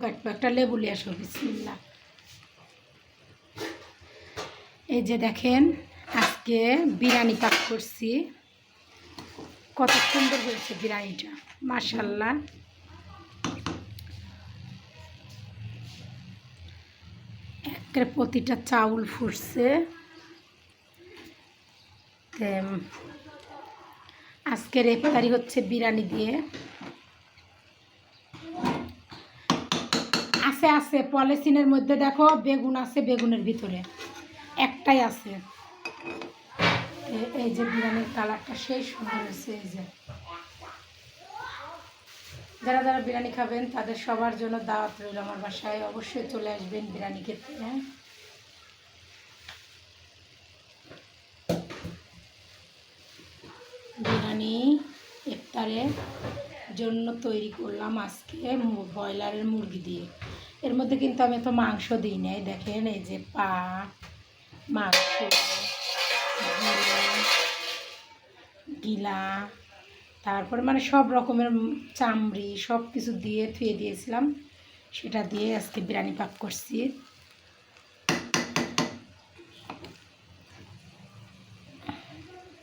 কাটবো, একটা লেবু নিয়ে আসো। বিসমিল্লাহ। এই যে দেখেন আজকে বিরিয়ানি পাক করছি, কত সুন্দর হয়েছে বিরিয়ানিটা, মাশাআল্লাহ। একের প্রতিটা চাউল ফুটছে। আজকের ইফতারি হচ্ছে বিরিয়ানি দিয়ে। আছে পলিথিনের মধ্যে দেখো বেগুন আছে, বেগুনের ভিতরে একটাই আছে। এই যে বিরিয়ানির কালারটা সেই সুন্দর হয়েছে। এই যে যারা যারা বিরিয়ানি খাবেন তাদের সবার জন্য দাওয়াত রইল আমার বাসায়, অবশ্যই চলে আসবেন বিরিয়ানি খেতে। বিরিয়ানি ইফতারের জন্য তৈরি করলাম আজকে ব্রয়লারের মুরগি দিয়ে। এর মধ্যে কিন্তু আমি তো মাংস দিই নাই, দেখেন এই যে পা, মাংস, গিলা, তারপরে মানে সব রকমের চামড়ি সব কিছু দিয়ে ধুয়ে দিয়েছিলাম, সেটা দিয়ে আজকে বিরিয়ানি পাক করছি।